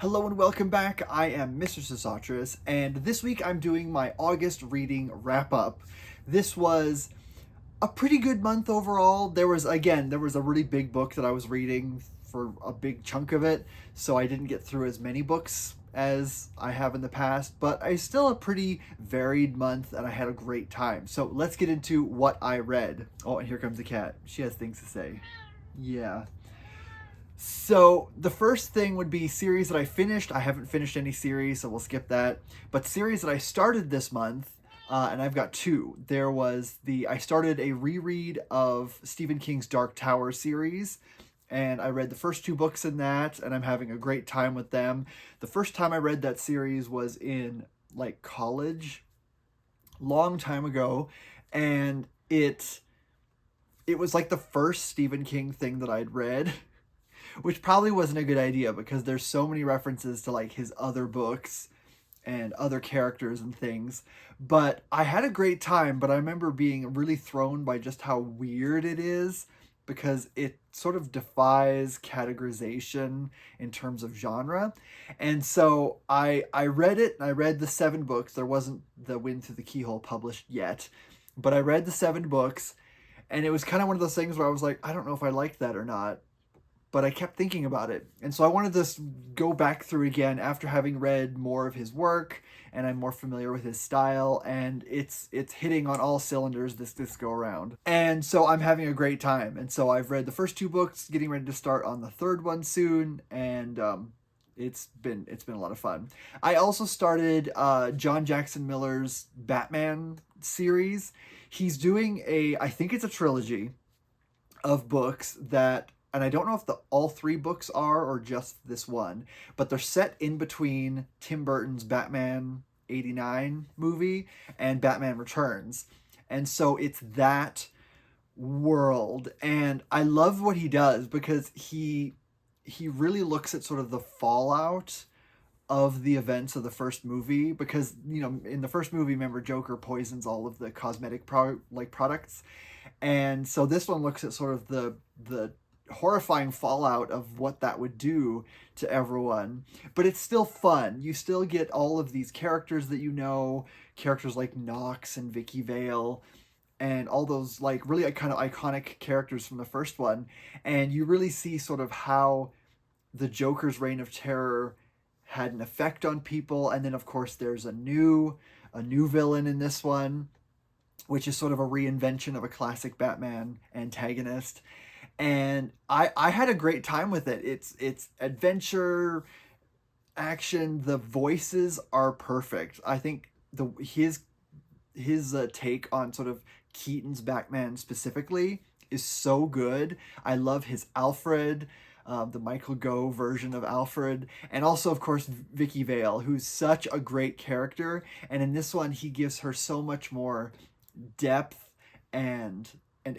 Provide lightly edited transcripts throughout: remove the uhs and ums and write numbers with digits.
Hello and welcome back. I am Mr. Sosotris, and this week I'm doing my August reading wrap up. This was a pretty good month overall. There was a really big book that I was reading for a big chunk of it, so I didn't get through as many books as I have in the past, but I still a pretty varied month and I had a great time. So let's get into what I read. Oh, and here comes the cat. She has things to say. Yeah. So the first thing would be series that I finished. I haven't finished any series, so we'll skip that. But series that I started this month, and I've got two. I started a reread of Stephen King's Dark Tower series, and I read the first two books in that, and I'm having a great time with them. The first time I read that series was in like college, long time ago, and it was like the first Stephen King thing that I'd read. Which probably wasn't a good idea because there's so many references to like his other books and other characters and things. But I had a great time, but I remember being really thrown by just how weird it is because it sort of defies categorization in terms of genre. And so I read it, and I read the 7 books. There wasn't the Wind Through the Keyhole published yet, but I read the 7 books, and it was kind of one of those things where I was like, I don't know if I liked that or not, but I kept thinking about it. And so I wanted to go back through again after having read more of his work, and I'm more familiar with his style, and it's hitting on all cylinders this go around. And so I'm having a great time. And so I've read the first 2 books, getting ready to start on the third one soon, and it's been a lot of fun. I also started John Jackson Miller's Batman series. He's doing I think it's a trilogy of books that, and I don't know if all 3 books are or just this one, but they're set in between Tim Burton's Batman '89 movie and Batman Returns. And so it's that world, and I love what he does because he really looks at sort of the fallout of the events of the first movie, because in the first movie, remember, Joker poisons all of the cosmetic products, and so this one looks at sort of the horrifying fallout of what that would do to everyone. But it's still fun. You still get all of these characters that characters like Knox and Vicky Vale, and all those like really kind of iconic characters from the first one. And you really see sort of how the Joker's reign of terror had an effect on people. And then of course there's a new villain in this one, which is sort of a reinvention of a classic Batman antagonist. And I had a great time with it. It's adventure, action. The voices are perfect. I think his take on sort of Keaton's Batman specifically is so good. I love his Alfred, the Michael Gough version of Alfred, and also of course Vicky Vale, who's such a great character. And in this one, he gives her so much more depth and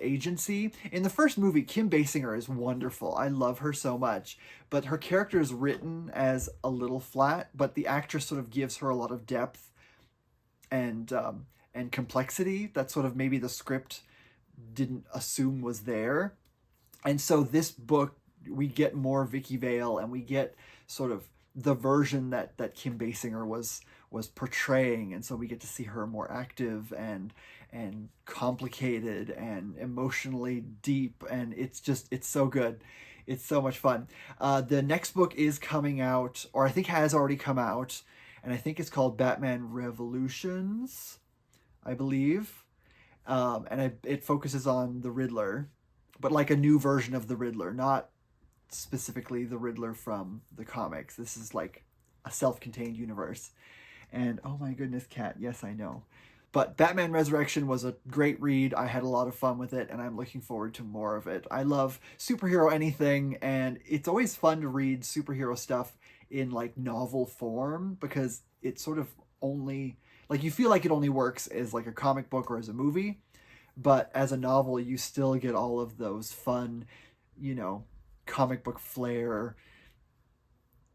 agency. In the first movie, Kim Basinger is wonderful. I love her so much, but her character is written as a little flat, but the actress sort of gives her a lot of depth and complexity that sort of maybe the script didn't assume was there. And so this book, we get more Vicky Vale, and we get sort of the version that Kim Basinger was portraying, and so we get to see her more active and complicated and emotionally deep, and it's so good. It's so much fun. The next book is coming out, or I think has already come out, and I think it's called Batman Revolutions, I believe. It focuses on the Riddler, but like a new version of the Riddler, not specifically the Riddler from the comics. This is like a self-contained universe. And oh my goodness, cat, yes, I know. But Batman Resurrection was a great read. I had a lot of fun with it, and I'm looking forward to more of it. I love superhero anything, and it's always fun to read superhero stuff in like novel form, because it's sort of only like, you feel like it only works as like a comic book or as a movie, but as a novel you still get all of those fun, comic book flair.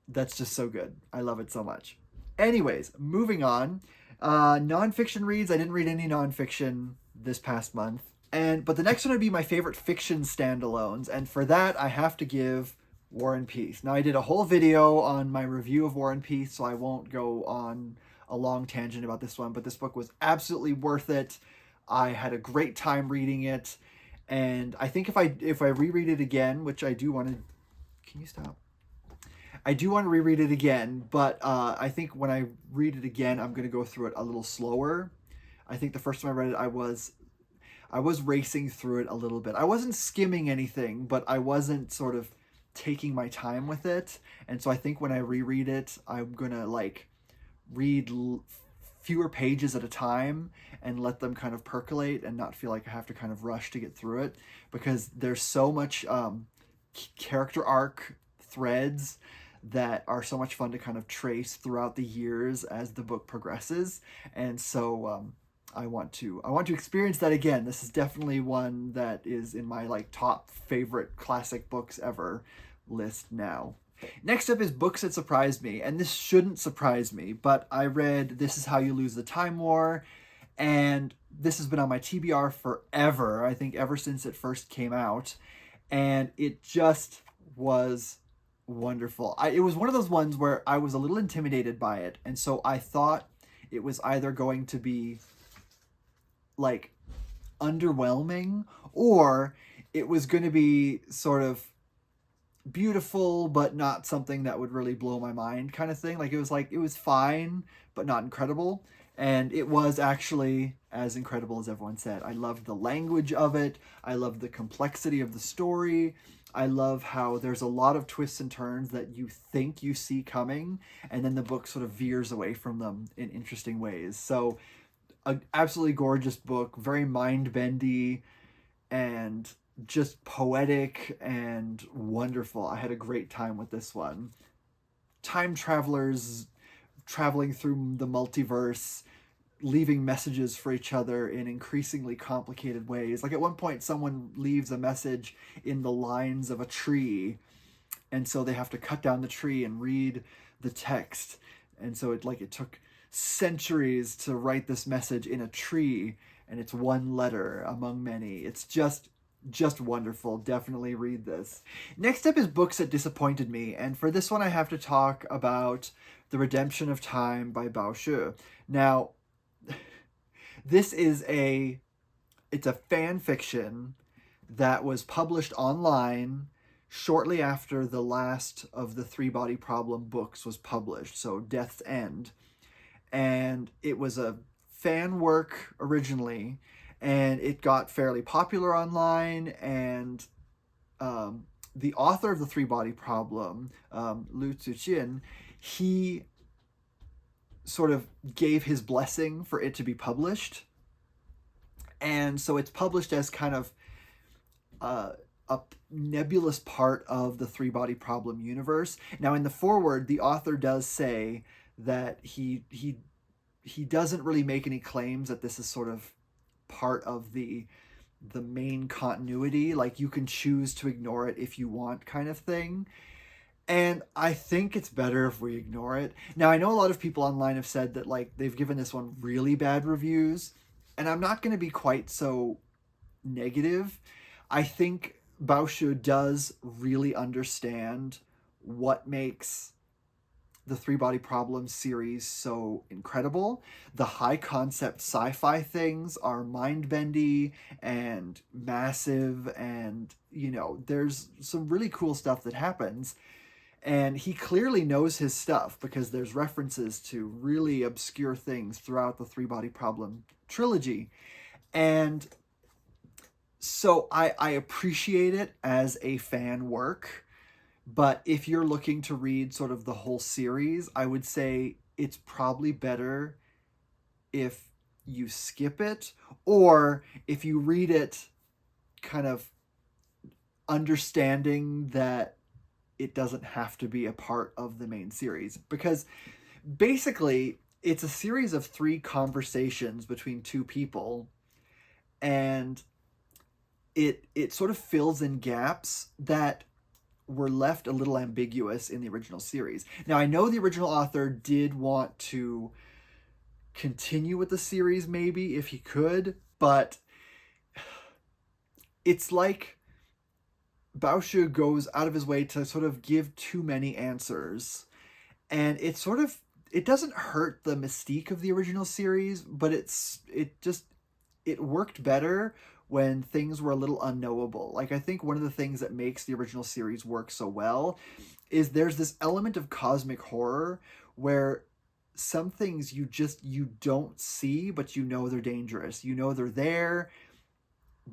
That's just so good. I love it so much. Anyways, moving on. Nonfiction reads. I didn't read any nonfiction this past month. But the next one would be my favorite fiction standalones. And for that, I have to give War and Peace. Now, I did a whole video on my review of War and Peace, so I won't go on a long tangent about this one, but this book was absolutely worth it. I had a great time reading it, and I think if I reread it again, which I do want to... Can you stop? I do want to reread it again, but I think when I read it again, I'm going to go through it a little slower. I think the first time I read it, I was racing through it a little bit. I wasn't skimming anything, but I wasn't sort of taking my time with it. And so I think when I reread it, I'm going to like read fewer pages at a time and let them kind of percolate and not feel like I have to kind of rush to get through it, because there's so much character arc threads that are so much fun to kind of trace throughout the years as the book progresses. And so I want to experience that again. This is definitely one that is in my like top favorite classic books ever list now. Next up is books that surprised me, and this shouldn't surprise me, but I read This Is How You Lose the Time War, and this has been on my TBR forever. I think ever since it first came out, and it just was wonderful. It was one of those ones where I was a little intimidated by it, and so I thought it was either going to be like underwhelming or it was going to be sort of beautiful but not something that would really blow my mind kind of thing. Like it was fine but not incredible, and it was actually as incredible as everyone said. I loved the language of it. I loved the complexity of the story. I love how there's a lot of twists and turns that you think you see coming, and then the book sort of veers away from them in interesting ways. So an absolutely gorgeous book, very mind-bendy and just poetic and wonderful. I had a great time with this one. Time travelers traveling through the multiverse, leaving messages for each other in increasingly complicated ways. Like at one point, someone leaves a message in the lines of a tree, and so they have to cut down the tree and read the text. And so it took centuries to write this message in a tree, and it's one letter among many. It's just wonderful. Definitely read this. Next up is books that disappointed me, and for this one I have to talk about The Redemption of Time by Bao Shu. Now, this is it's a fan fiction that was published online shortly after the last of the Three Body Problem books was published, so Death's End. And it was a fan work originally, and it got fairly popular online, and the author of the Three Body Problem, Lu Tzuchin, he sort of gave his blessing for it to be published. And so it's published as kind of a nebulous part of the Three Body Problem universe. Now, in the foreword, the author does say that he doesn't really make any claims that this is sort of part of the main continuity. Like, you can choose to ignore it if you want, kind of thing. And I think it's better if we ignore it. Now, I know a lot of people online have said that like they've given this one really bad reviews, and I'm not going to be quite so negative. I think Bao Shu does really understand what makes the Three Body Problem series so incredible. The high concept sci-fi things are mind-bendy and massive, and there's some really cool stuff that happens. And he clearly knows his stuff because there's references to really obscure things throughout the Three Body Problem trilogy. And so I appreciate it as a fan work. But if you're looking to read sort of the whole series, I would say it's probably better if you skip it, or if you read it kind of understanding that it doesn't have to be a part of the main series. Because basically, it's a series of 3 conversations between 2 people, and it sort of fills in gaps that were left a little ambiguous in the original series. Now, I know the original author did want to continue with the series, maybe, if he could, but it's like Baoshu goes out of his way to sort of give too many answers. And it doesn't hurt the mystique of the original series, but it worked better when things were a little unknowable. Like, I think one of the things that makes the original series work so well is there's this element of cosmic horror where some things you don't see, but you know they're dangerous. You know they're there,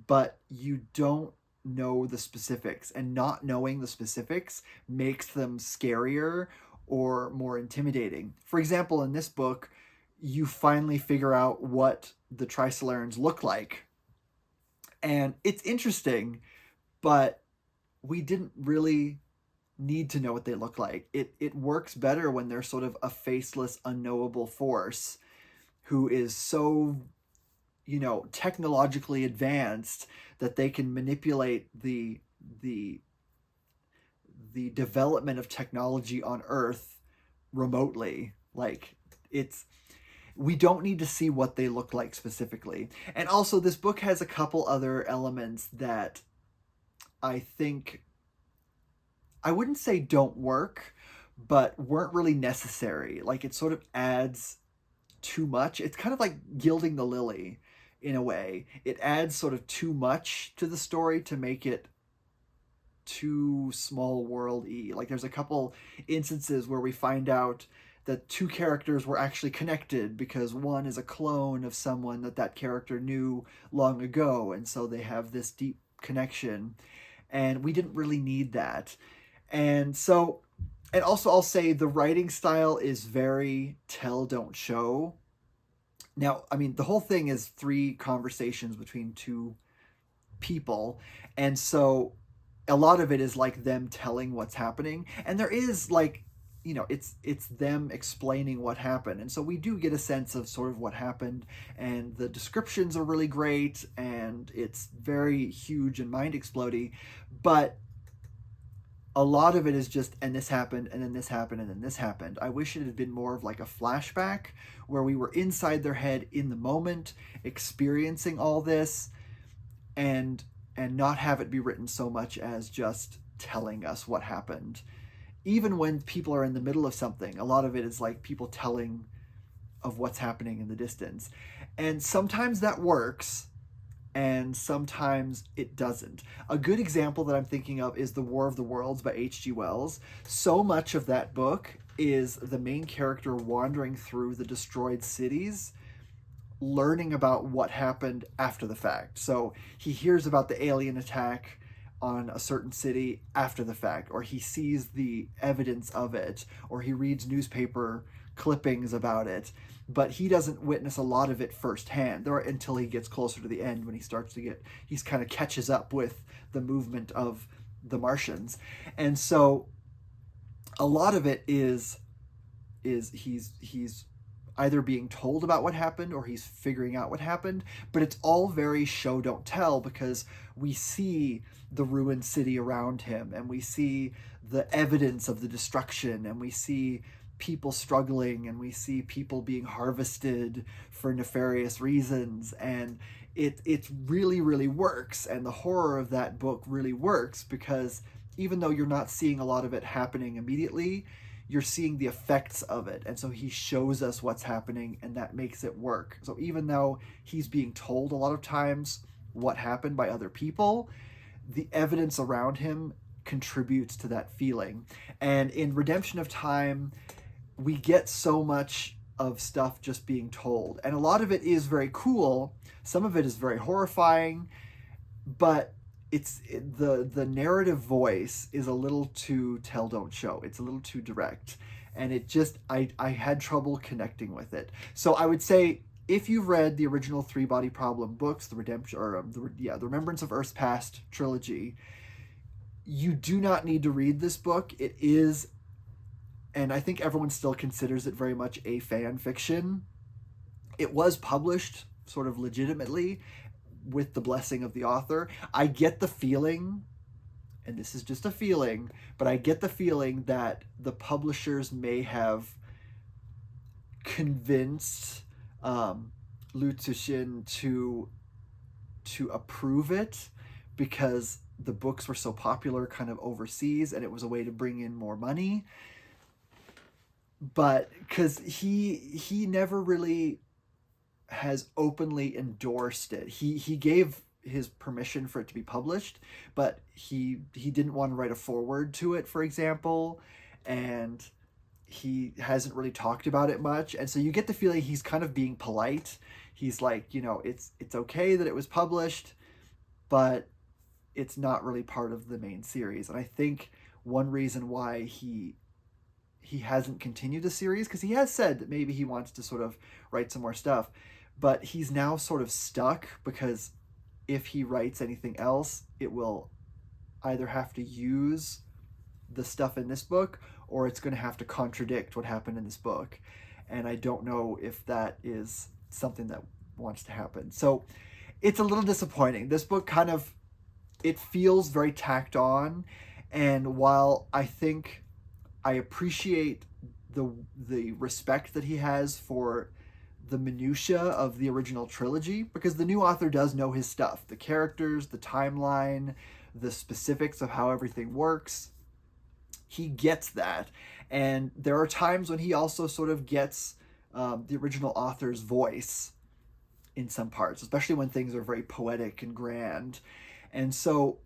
but you don't know the specifics, and not knowing the specifics makes them scarier or more intimidating. For example, in this book, you finally figure out what the Trisolarans look like. And it's interesting, but we didn't really need to know what they look like. It works better when they're sort of a faceless, unknowable force who is so, technologically advanced that they can manipulate the development of technology on Earth remotely. Like, we don't need to see what they look like specifically. And also, this book has a couple other elements that I think, I wouldn't say don't work, but weren't really necessary. Like, it sort of adds too much. It's kind of like gilding the lily in a way. It adds sort of too much to the story to make it too small world-y. Like, there's a couple instances where we find out that two characters were actually connected because one is a clone of someone that character knew long ago, and so they have this deep connection, and we didn't really need that. And also I'll say the writing style is very tell, don't show. Now, I mean, the whole thing is 3 conversations between 2 people, and so a lot of it is like them telling what's happening, and there is like, it's them explaining what happened, and so we do get a sense of sort of what happened, and the descriptions are really great, and it's very huge and mind exploding, but a lot of it is just, and this happened, and then this happened, and then this happened. I wish it had been more of like a flashback where we were inside their head in the moment, experiencing all this, and not have it be written so much as just telling us what happened. Even when people are in the middle of something, a lot of it is like people telling of what's happening in the distance. And sometimes that works, and sometimes it doesn't. A good example that I'm thinking of is The War of the Worlds by H.G. Wells. So much of that book is the main character wandering through the destroyed cities, learning about what happened after the fact. So he hears about the alien attack on a certain city after the fact, or he sees the evidence of it, or he reads newspaper clippings about it, but he doesn't witness a lot of it firsthand until he gets closer to the end, when he's kind of catches up with the movement of the Martians. And so a lot of it is he's either being told about what happened or he's figuring out what happened, but it's all very show don't tell, because we see the ruined city around him, and we see the evidence of the destruction, and we see people struggling, and we see people being harvested for nefarious reasons, and it really, really works. And the horror of that book really works, because even though you're not seeing a lot of it happening immediately, you're seeing the effects of it, and so he shows us what's happening, and that makes it work. So even though he's being told a lot of times what happened by other people, the evidence around him contributes to that feeling. And in Redemption of Time, we get so much of stuff just being told, and a lot of it is very cool, some of it is very horrifying, but the narrative voice is a little too tell don't show. It's a little too direct, and it just, I had trouble connecting with it. So I would say, if you've read the original 3 Body Problem books, the Redemption, or the Remembrance of Earth's Past trilogy, you do not need to read this book. It is, and I think everyone still considers it very much a fan fiction. It was published sort of legitimately with the blessing of the author. I get the feeling, and this is just a feeling, but I get the feeling that the publishers may have convinced Lu Cixin to approve it, because the books were so popular kind of overseas, and it was a way to bring in more money. But because he never really has openly endorsed it. He gave his permission for it to be published, but he didn't want to write a foreword to it, for example, and he hasn't really talked about it much. And so you get the feeling he's kind of being polite. He's like, it's okay that it was published, but it's not really part of the main series. And I think one reason why he hasn't continued the series, because he has said that maybe he wants to sort of write some more stuff, but he's now sort of stuck, because if he writes anything else, it will either have to use the stuff in this book, or it's going to have to contradict what happened in this book. And I don't know if that is something that wants to happen. So it's a little disappointing. This book it feels very tacked on. And while I think I appreciate the respect that he has for the minutia of the original trilogy, because the new author does know his stuff, the characters, the timeline, the specifics of how everything works. He gets that. And there are times when he also sort of gets the original author's voice in some parts, especially when things are very poetic and grand. And so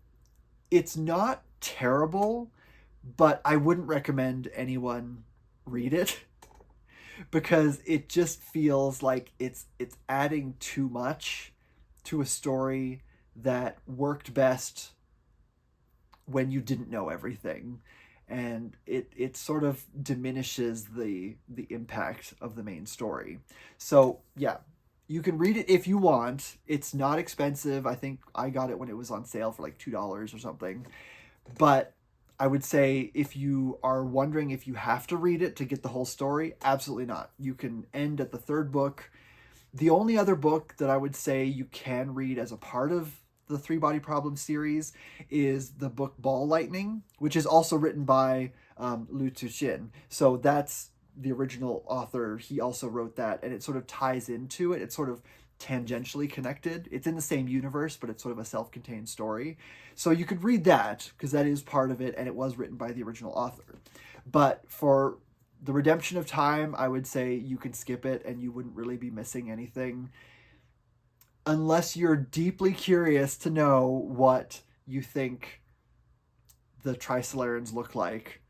it's not terrible, but I wouldn't recommend anyone read it, because it just feels like it's adding too much to a story that worked best when you didn't know everything. And it sort of diminishes the impact of the main story. So yeah, you can read it if you want. It's not expensive. I think I got it when it was on sale for like $2 or something. But I would say if you are wondering if you have to read it to get the whole story, absolutely not. You can end at the third book. The only other book that I would say you can read as a part of the Three Body Problem series is the book Ball Lightning, which is also written by Lu Tuxin. So that's the original author. He also wrote that, and it sort of ties into it. It's sort of tangentially connected. It's in the same universe, but it's sort of a self-contained story. So you could read that, because that is part of it, and it was written by the original author. But for The Redemption of Time, I would say you can skip it, and you wouldn't really be missing anything, unless you're deeply curious to know what you think the Trisolarans look like,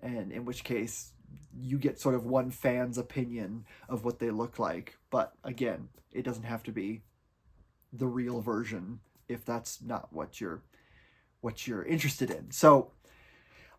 and in which case you get sort of one fan's opinion of what they look like. But again, it doesn't have to be the real version if that's not what you're interested in. So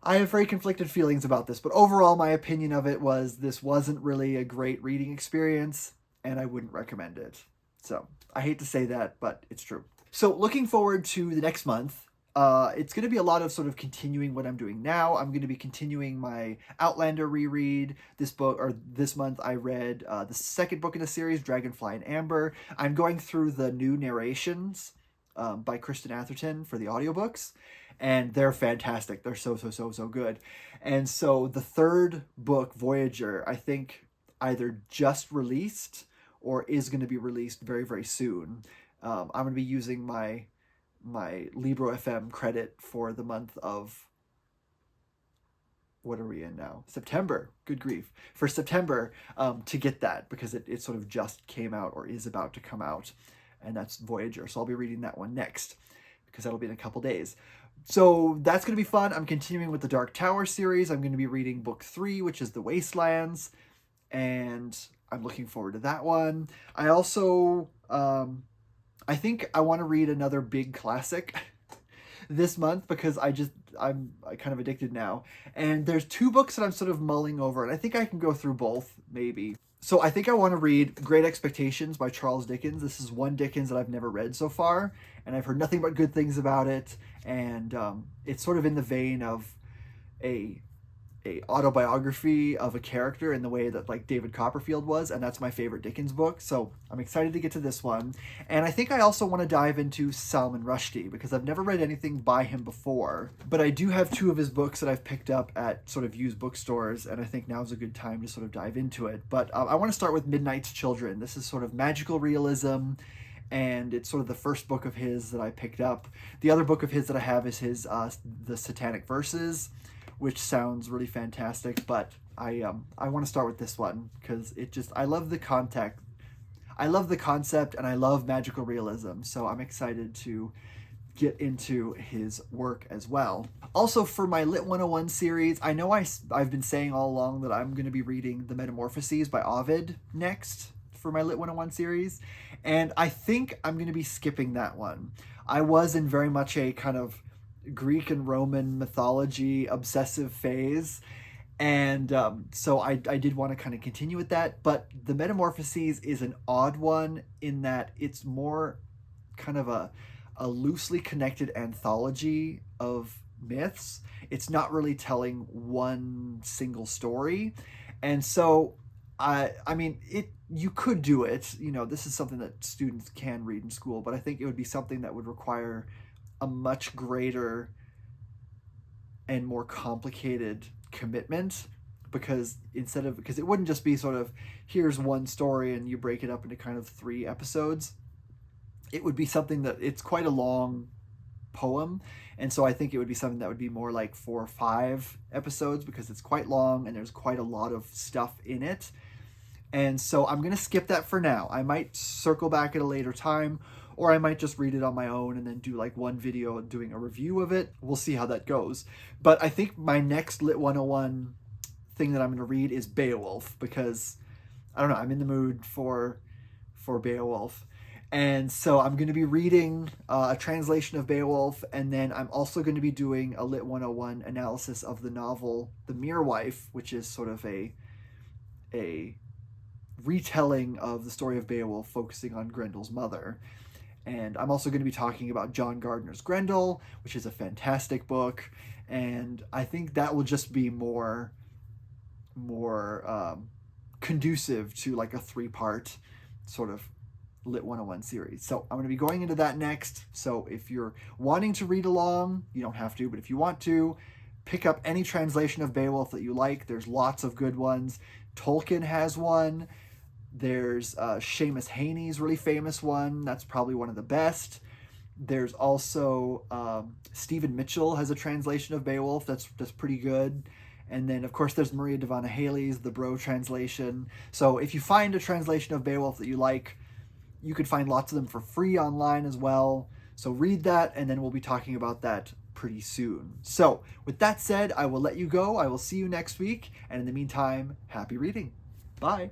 I have very conflicted feelings about this, but overall my opinion of it was this wasn't really a great reading experience, and I wouldn't recommend it. So I hate to say that, but it's true. So looking forward to the next month, it's going to be a lot of sort of continuing what I'm doing now. I'm going to be continuing my Outlander reread. This month I read the second book in the series, Dragonfly and Amber. I'm going through the new narrations by Kristen Atherton for the audiobooks, and they're fantastic. They're so good. And so the third book, Voyager, I think either just released or is going to be released very, very soon. I'm going to be using my Libro FM credit for the month of, what are we in now? September. Good grief. For September, to get that, because it sort of just came out or is about to come out, and that's Voyager. So I'll be reading that one next, because that'll be in a couple days. So that's going to be fun. I'm continuing with the Dark Tower series. I'm going to be reading book 3, which is The Wastelands, and I'm looking forward to that one. I also, I think I want to read another big classic this month, because I'm kind of addicted now. And there's 2 books that I'm sort of mulling over, and I think I can go through both, maybe. So I think I want to read Great Expectations by Charles Dickens. This is one Dickens that I've never read so far, and I've heard nothing but good things about it. And it's sort of in the vein of a autobiography of a character in the way that like David Copperfield was, and that's my favorite Dickens book. So I'm excited to get to this one. And I think I also want to dive into Salman Rushdie, because I've never read anything by him before, but I do have 2 of his books that I've picked up at sort of used bookstores, and I think now's a good time to sort of dive into it. But I want to start with Midnight's Children. This is sort of magical realism, and it's sort of the first book of his that I picked up. The other book of his that I have is his the Satanic Verses, which sounds really fantastic, but I want to start with this one because I love the context. I love the concept and I love magical realism, so I'm excited to get into his work as well. Also, for my Lit 101 series, I know I've been saying all along that I'm going to be reading The Metamorphoses by Ovid next for my Lit 101 series, and I think I'm going to be skipping that one. I was in very much a kind of Greek and Roman mythology obsessive phase, and so I did want to kind of continue with that, but The Metamorphoses is an odd one in that it's more kind of a loosely connected anthology of myths. It's not really telling one single story. And so, I mean, you could do it. You know, this is something that students can read in school, but I think it would be something that would require a much greater and more complicated commitment, because it wouldn't just be sort of, here's one story and you break it up into kind of 3 episodes. It would be something that it's quite a long poem, and so I think it would be something that would be more like 4 or 5 episodes because it's quite long and there's quite a lot of stuff in it. And so I'm going to skip that for now. I might circle back at a later time, or I might just read it on my own and then do like one video doing a review of it. We'll see how that goes. But I think my next Lit 101 thing that I'm going to read is Beowulf, because I don't know, I'm in the mood for Beowulf. And so I'm going to be reading a translation of Beowulf, and then I'm also going to be doing a Lit 101 analysis of the novel The Mere Wife, which is sort of a retelling of the story of Beowulf focusing on Grendel's mother. And I'm also going to be talking about John Gardner's Grendel, which is a fantastic book, and I think that will just be more conducive to like a 3-part sort of Lit 101 series. So I'm going to be going into that next. So if you're wanting to read along, you don't have to, but if you want to, pick up any translation of Beowulf that you like. There's lots of good ones. Tolkien has one. There's Seamus Heaney's really famous one. That's probably one of the best. There's also Stephen Mitchell has a translation of Beowulf that's pretty good. And then, of course, there's Maria Devana Haley's The Bro translation. So if you find a translation of Beowulf that you like, you could find lots of them for free online as well. So read that, and then we'll be talking about that pretty soon. So with that said, I will let you go. I will see you next week. And in the meantime, happy reading. Bye.